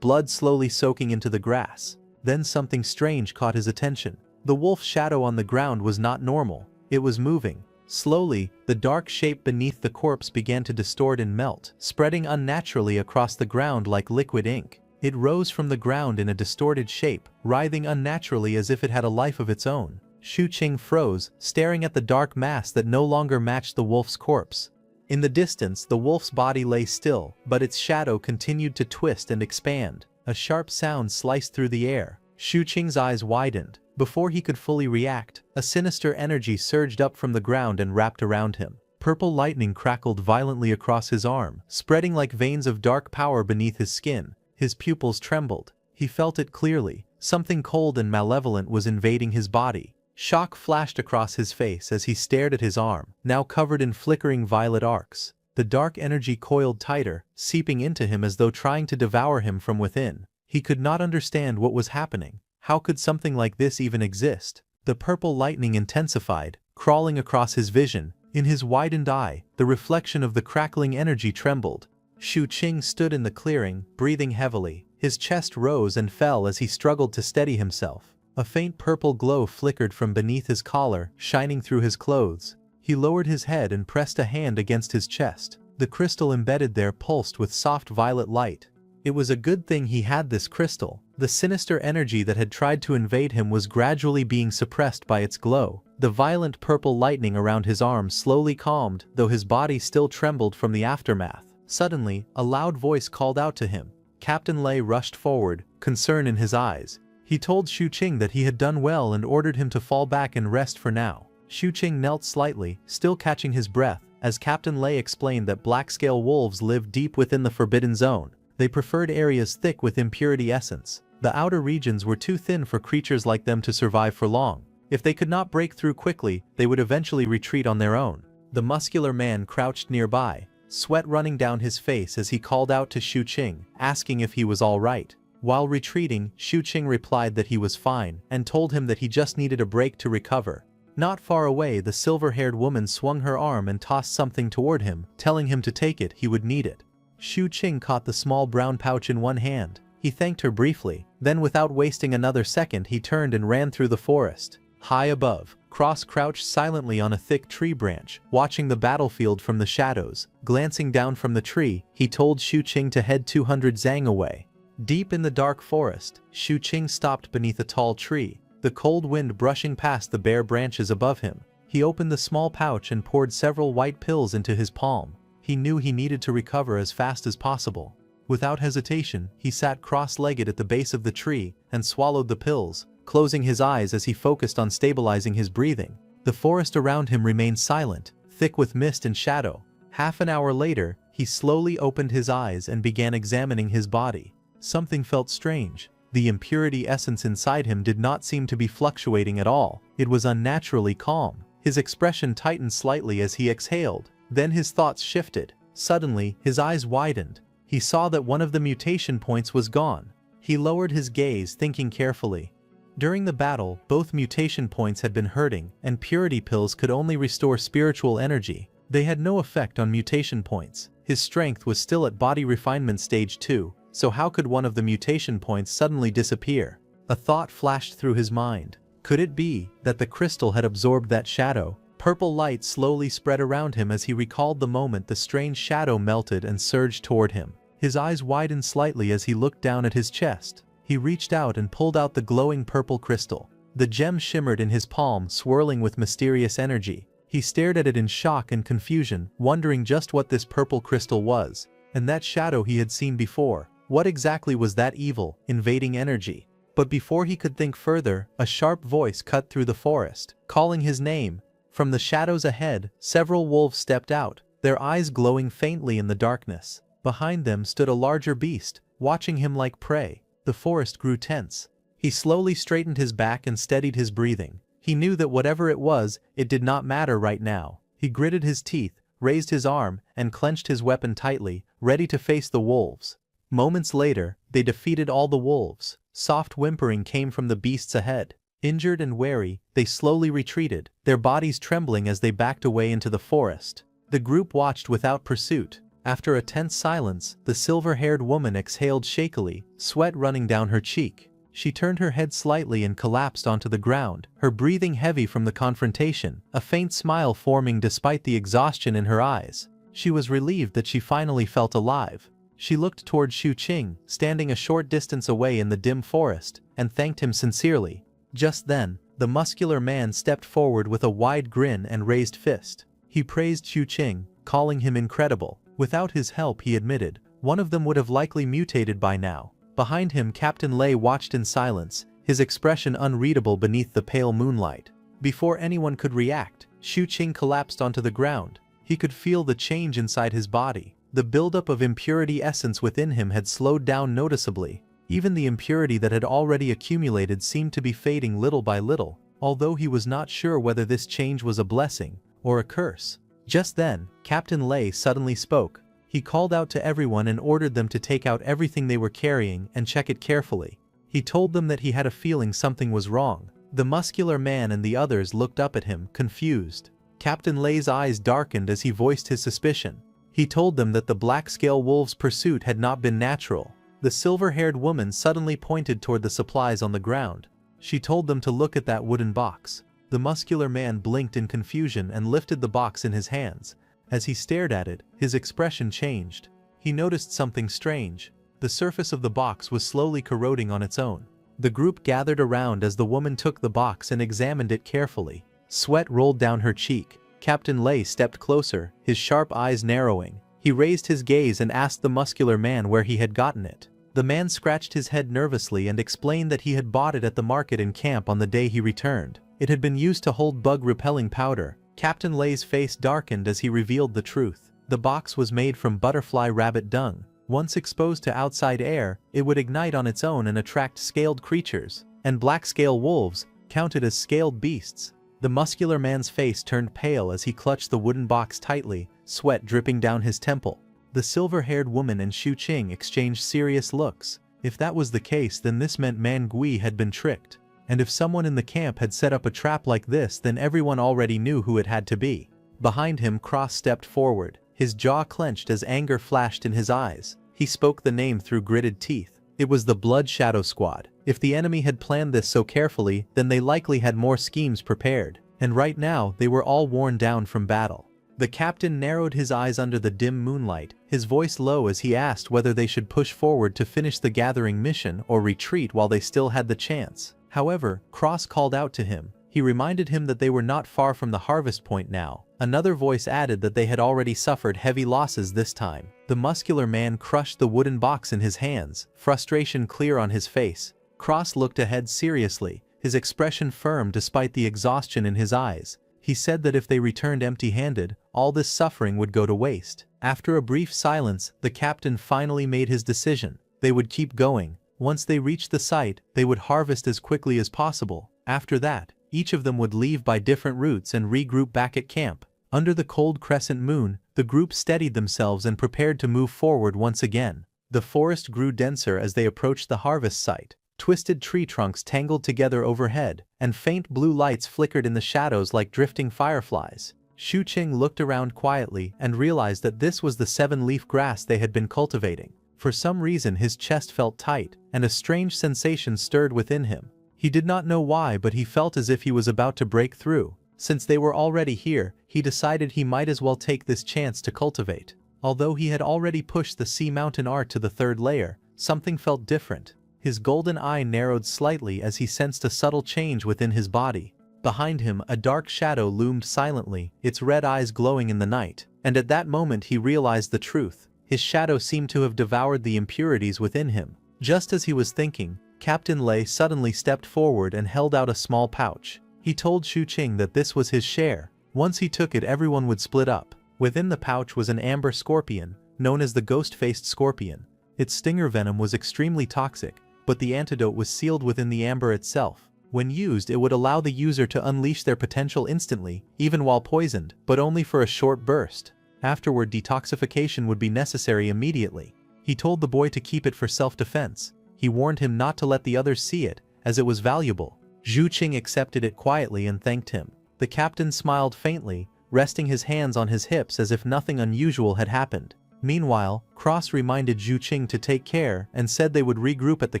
blood slowly soaking into the grass. Then something strange caught his attention. The wolf's shadow on the ground was not normal. It was moving. Slowly, the dark shape beneath the corpse began to distort and melt, spreading unnaturally across the ground like liquid ink. It rose from the ground in a distorted shape, writhing unnaturally as if it had a life of its own. Shuqing froze, staring at the dark mass that no longer matched the wolf's corpse. In the distance, the wolf's body lay still, but its shadow continued to twist and expand. A sharp sound sliced through the air. Shuqing's eyes widened. Before he could fully react, a sinister energy surged up from the ground and wrapped around him. Purple lightning crackled violently across his arm, spreading like veins of dark power beneath his skin. His pupils trembled. He felt it clearly. Something cold and malevolent was invading his body. Shock flashed across his face as he stared at his arm, now covered in flickering violet arcs. The dark energy coiled tighter, seeping into him as though trying to devour him from within. He could not understand what was happening. How could something like this even exist? The purple lightning intensified, crawling across his vision. In his widened eye, the reflection of the crackling energy trembled. Shuqing stood in the clearing, breathing heavily. His chest rose and fell as he struggled to steady himself. A faint purple glow flickered from beneath his collar, shining through his clothes. He lowered his head and pressed a hand against his chest. The crystal embedded there pulsed with soft violet light. It was a good thing he had this crystal. The sinister energy that had tried to invade him was gradually being suppressed by its glow. The violent purple lightning around his arm slowly calmed, though his body still trembled from the aftermath. Suddenly, a loud voice called out to him. Captain Lei rushed forward, concern in his eyes. He told Shuqing that he had done well and ordered him to fall back and rest for now. Shuqing knelt slightly, still catching his breath, as Captain Lei explained that black-scale wolves live deep within the forbidden zone. They preferred areas thick with impurity essence. The outer regions were too thin for creatures like them to survive for long. If they could not break through quickly, they would eventually retreat on their own. The muscular man crouched nearby, sweat running down his face as he called out to Shuqing, asking if he was all right. While retreating, Shuqing replied that he was fine, and told him that he just needed a break to recover. Not far away, the silver-haired woman swung her arm and tossed something toward him, telling him to take it, he would need it. Shuqing caught the small brown pouch in one hand. He thanked her briefly, then without wasting another second he turned and ran through the forest. High above, Cross crouched silently on a thick tree branch, watching the battlefield from the shadows. Glancing down from the tree, he told Shuqing to head 200 zang away. Deep in the dark forest, Shuqing stopped beneath a tall tree, the cold wind brushing past the bare branches above him. He opened the small pouch and poured several white pills into his palm. He knew he needed to recover as fast as possible. Without hesitation, he sat cross-legged at the base of the tree and swallowed the pills, closing his eyes as he focused on stabilizing his breathing. The forest around him remained silent, thick with mist and shadow. Half an hour later, he slowly opened his eyes and began examining his body. Something felt strange. The impurity essence inside him did not seem to be fluctuating at all. It was unnaturally calm. His expression tightened slightly as he exhaled. Then his thoughts shifted. Suddenly, his eyes widened. He saw that one of the mutation points was gone. He lowered his gaze, thinking carefully. During the battle, both mutation points had been hurting, and purity pills could only restore spiritual energy. They had no effect on mutation points. His strength was still at body refinement stage 2, so how could one of the mutation points suddenly disappear? A thought flashed through his mind. Could it be that the crystal had absorbed that shadow? Purple light slowly spread around him as he recalled the moment the strange shadow melted and surged toward him. His eyes widened slightly as he looked down at his chest. He reached out and pulled out the glowing purple crystal. The gem shimmered in his palm, swirling with mysterious energy. He stared at it in shock and confusion, wondering just what this purple crystal was. And that shadow he had seen before. What exactly was that evil, invading energy? But before he could think further, a sharp voice cut through the forest, calling his name. From the shadows ahead, several wolves stepped out, their eyes glowing faintly in the darkness. Behind them stood a larger beast, watching him like prey. The forest grew tense. He slowly straightened his back and steadied his breathing. He knew that whatever it was, it did not matter right now. He gritted his teeth, raised his arm, and clenched his weapon tightly, ready to face the wolves. Moments later, they defeated all the wolves. Soft whimpering came from the beasts ahead. Injured and wary, they slowly retreated, their bodies trembling as they backed away into the forest. The group watched without pursuit. After a tense silence, the silver-haired woman exhaled shakily, sweat running down her cheek. She turned her head slightly and collapsed onto the ground, her breathing heavy from the confrontation, a faint smile forming despite the exhaustion in her eyes. She was relieved that she finally felt alive. She looked toward Xu Qing, standing a short distance away in the dim forest, and thanked him sincerely. Just then, the muscular man stepped forward with a wide grin and raised fist. He praised Xu Qing, calling him incredible. Without his help, he admitted, one of them would have likely mutated by now. Behind him, Captain Lei watched in silence, his expression unreadable beneath the pale moonlight. Before anyone could react, Xu Qing collapsed onto the ground. He could feel the change inside his body. The buildup of impurity essence within him had slowed down noticeably. Even the impurity that had already accumulated seemed to be fading little by little, although he was not sure whether this change was a blessing or a curse. Just then, Captain Lei suddenly spoke. He called out to everyone and ordered them to take out everything they were carrying and check it carefully. He told them that he had a feeling something was wrong. The muscular man and the others looked up at him, confused. Captain Lei's eyes darkened as he voiced his suspicion. He told them that the black-scale wolves' pursuit had not been natural. The silver-haired woman suddenly pointed toward the supplies on the ground. She told them to look at that wooden box. The muscular man blinked in confusion and lifted the box in his hands. As he stared at it, his expression changed. He noticed something strange. The surface of the box was slowly corroding on its own. The group gathered around as the woman took the box and examined it carefully. Sweat rolled down her cheek. Captain Lei stepped closer, his sharp eyes narrowing. He raised his gaze and asked the muscular man where he had gotten it. The man scratched his head nervously and explained that he had bought it at the market in camp on the day he returned. It had been used to hold bug-repelling powder. Captain Lei's face darkened as he revealed the truth. The box was made from butterfly rabbit dung. Once exposed to outside air, it would ignite on its own and attract scaled creatures, and black-scale wolves, counted as scaled beasts. The muscular man's face turned pale as he clutched the wooden box tightly, sweat dripping down his temple. The silver-haired woman and Xu Qing exchanged serious looks. If that was the case, then this meant Man Gui had been tricked. And if someone in the camp had set up a trap like this, then everyone already knew who it had to be. Behind him, Cross stepped forward, his jaw clenched as anger flashed in his eyes. He spoke the name through gritted teeth. It was the Blood Shadow Squad. If the enemy had planned this so carefully, then they likely had more schemes prepared. And right now, they were all worn down from battle. The captain narrowed his eyes under the dim moonlight, his voice low as he asked whether they should push forward to finish the gathering mission or retreat while they still had the chance. However, Cross called out to him. He reminded him that they were not far from the harvest point now. Another voice added that they had already suffered heavy losses this time. The muscular man crushed the wooden box in his hands, frustration clear on his face. Cross looked ahead seriously, his expression firm despite the exhaustion in his eyes. He said that if they returned empty-handed, all this suffering would go to waste. After a brief silence, the captain finally made his decision. They would keep going. Once they reached the site, they would harvest as quickly as possible. After that, each of them would leave by different routes and regroup back at camp. Under the cold crescent moon, the group steadied themselves and prepared to move forward once again. The forest grew denser as they approached the harvest site. Twisted tree trunks tangled together overhead, and faint blue lights flickered in the shadows like drifting fireflies. Xu Qing looked around quietly and realized that this was the 7-leaf grass they had been cultivating. For some reason his chest felt tight, and a strange sensation stirred within him. He did not know why, but he felt as if he was about to break through. Since they were already here, he decided he might as well take this chance to cultivate. Although he had already pushed the sea mountain art to the 3rd layer, something felt different. His golden eye narrowed slightly as he sensed a subtle change within his body. Behind him, a dark shadow loomed silently, its red eyes glowing in the night. And at that moment he realized the truth. His shadow seemed to have devoured the impurities within him. Just as he was thinking, Captain Lei suddenly stepped forward and held out a small pouch. He told Xu Qing that this was his share. Once he took it, everyone would split up. Within the pouch was an amber scorpion, known as the ghost-faced scorpion. Its stinger venom was extremely toxic, but the antidote was sealed within the amber itself. When used, it would allow the user to unleash their potential instantly, even while poisoned, but only for a short burst. Afterward, detoxification would be necessary immediately. He He told the boy to keep it for self-defense. He warned him not to let the others see it, as it was valuable. Zhu Qing accepted it quietly and thanked him. The captain smiled faintly, resting his hands on his hips as if nothing unusual had happened. Meanwhile, Cross reminded Zhu Qing to take care and said they would regroup at the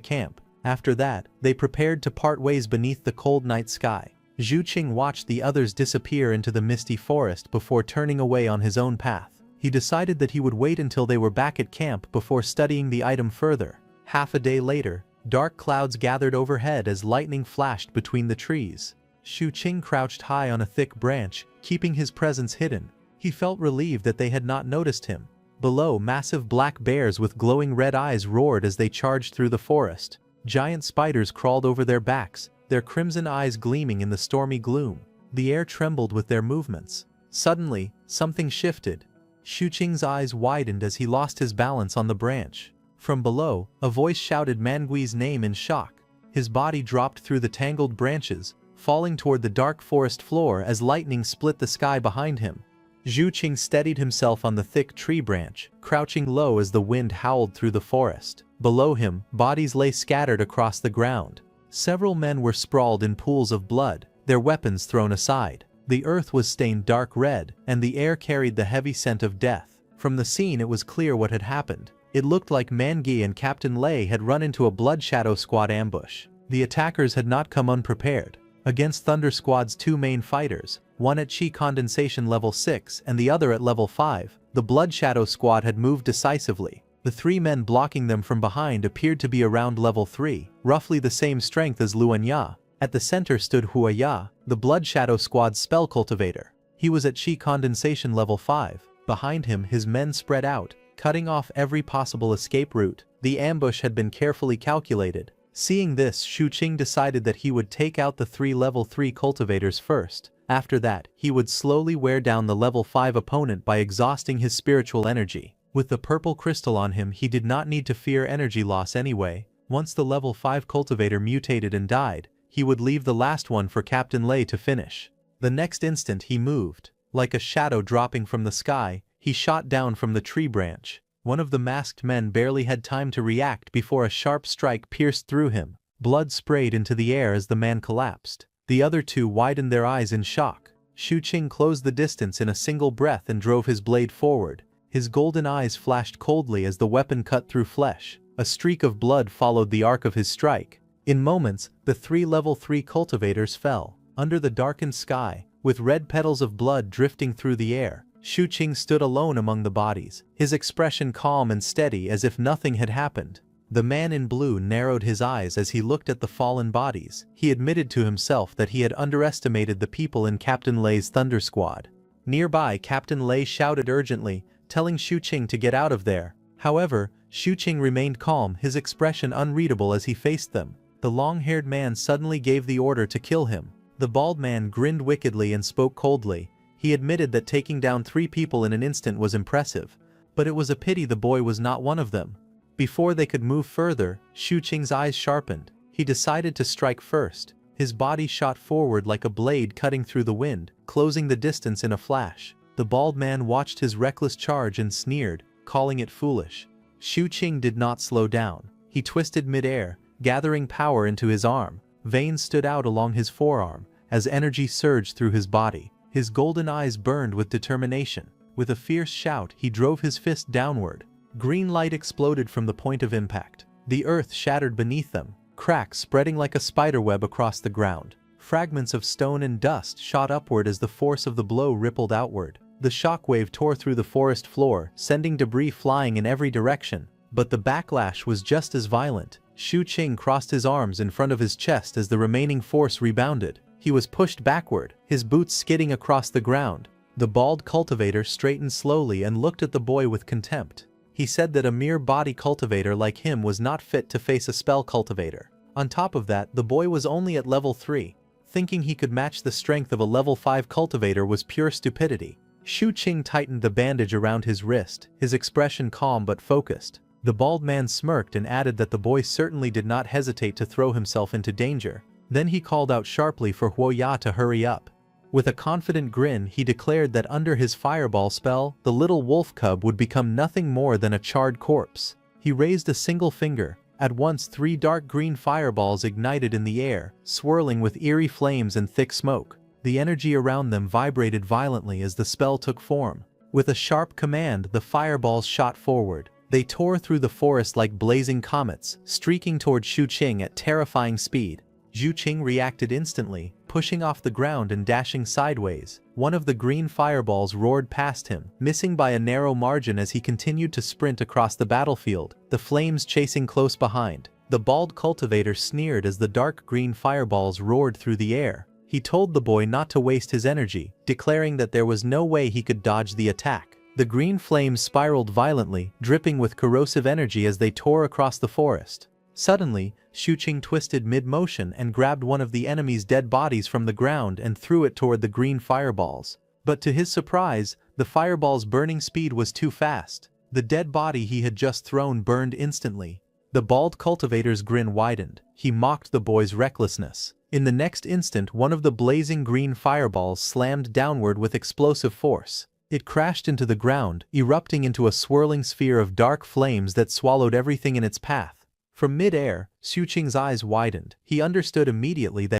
camp. After that, they prepared to part ways beneath the cold night sky. Zhu Qing watched the others disappear into the misty forest before turning away on his own path. He decided that he would wait until they were back at camp before studying the item further. Half a day later, dark clouds gathered overhead as lightning flashed between the trees. Zhu Qing crouched high on a thick branch, keeping his presence hidden. He felt relieved that they had not noticed him. Below, massive black bears with glowing red eyes roared as they charged through the forest. Giant spiders crawled over their backs, their crimson eyes gleaming in the stormy gloom. The air trembled with their movements. Suddenly, something shifted. Zhu Qing's eyes widened as he lost his balance on the branch. From below, a voice shouted Mangui's name in shock. His body dropped through the tangled branches, falling toward the dark forest floor as lightning split the sky behind him. Zhu Qing steadied himself on the thick tree branch, crouching low as the wind howled through the forest. Below him, bodies lay scattered across the ground. Several men were sprawled in pools of blood, their weapons thrown aside. The earth was stained dark red, and the air carried the heavy scent of death. From the scene it was clear what had happened. It looked like Mangi and Captain Lei had run into a Blood Shadow Squad ambush. The attackers had not come unprepared. Against Thunder Squad's two main fighters, one at Chi Condensation level 6 and the other at level 5, the Blood Shadow Squad had moved decisively. The three men blocking them from behind appeared to be around level 3, roughly the same strength as Luanya. At the center stood Huaya, the Blood Shadow Squad's spell cultivator. He was at Chi Condensation level 5. Behind him, his men spread out, cutting off every possible escape route. The ambush had been carefully calculated. Seeing this, Zhu Qing decided that he would take out the three level 3 cultivators first. After that, he would slowly wear down the level 5 opponent by exhausting his spiritual energy. With the purple crystal on him, he did not need to fear energy loss anyway. Once the level 5 cultivator mutated and died, he would leave the last one for Captain Lei to finish. The next instant he moved. Like a shadow dropping from the sky, he shot down from the tree branch. One of the masked men barely had time to react before a sharp strike pierced through him. Blood sprayed into the air as the man collapsed. The other two widened their eyes in shock. Zhu Qing closed the distance in a single breath and drove his blade forward. His golden eyes flashed coldly as the weapon cut through flesh. A streak of blood followed the arc of his strike. In moments, the three level 3 cultivators fell. Under the darkened sky, with red petals of blood drifting through the air, Zhu Qing stood alone among the bodies, his expression calm and steady as if nothing had happened. The man in blue narrowed his eyes as he looked at the fallen bodies. He admitted to himself that he had underestimated the people in Captain Lei's Thunder Squad. Nearby, Captain Lei shouted urgently, telling Zhu Qing to get out of there. However, Zhu Qing remained calm, his expression unreadable as he faced them. The long-haired man suddenly gave the order to kill him. The bald man grinned wickedly and spoke coldly. He admitted that taking down 3 people in an instant was impressive, but it was a pity the boy was not one of them. Before they could move further, Zhu Qing's eyes sharpened. He decided to strike first. His body shot forward like a blade cutting through the wind, closing the distance in a flash. The bald man watched his reckless charge and sneered, calling it foolish. Zhu Qing did not slow down. He twisted mid-air, gathering power into his arm. Veins stood out along his forearm, as energy surged through his body. His golden eyes burned with determination. With a fierce shout, he drove his fist downward. Green light exploded from the point of impact. The earth shattered beneath them, cracks spreading like a spiderweb across the ground. Fragments of stone and dust shot upward as the force of the blow rippled outward. The shockwave tore through the forest floor, sending debris flying in every direction. But the backlash was just as violent. Zhu Qing crossed his arms in front of his chest as the remaining force rebounded. He was pushed backward, his boots skidding across the ground. The bald cultivator straightened slowly and looked at the boy with contempt. He said that a mere body cultivator like him was not fit to face a spell cultivator. On top of that, the boy was only at level 3. Thinking he could match the strength of a level 5 cultivator was pure stupidity. Zhu Qing tightened the bandage around his wrist, his expression calm but focused. The bald man smirked and added that the boy certainly did not hesitate to throw himself into danger. Then he called out sharply for Huoya to hurry up. With a confident grin, he declared that under his fireball spell, the little wolf cub would become nothing more than a charred corpse. He raised a single finger. At once 3 dark green fireballs ignited in the air, swirling with eerie flames and thick smoke. The energy around them vibrated violently as the spell took form. With a sharp command, the fireballs shot forward. They tore through the forest like blazing comets, streaking toward Xu Qing at terrifying speed. Xu Qing reacted instantly, pushing off the ground and dashing sideways. One of the green fireballs roared past him, missing by a narrow margin as he continued to sprint across the battlefield, the flames chasing close behind. The bald cultivator sneered as the dark green fireballs roared through the air. He told the boy not to waste his energy, declaring that there was no way he could dodge the attack. The green flames spiraled violently, dripping with corrosive energy as they tore across the forest. Suddenly, Xu Qing twisted mid-motion and grabbed one of the enemy's dead bodies from the ground and threw it toward the green fireballs. But to his surprise, the fireball's burning speed was too fast. The dead body he had just thrown burned instantly. The bald cultivator's grin widened. He mocked the boy's recklessness. In the next instant, one of the blazing green fireballs slammed downward with explosive force. It crashed into the ground, erupting into a swirling sphere of dark flames that swallowed everything in its path. From mid-air, Xu Qing's eyes widened. He understood immediately that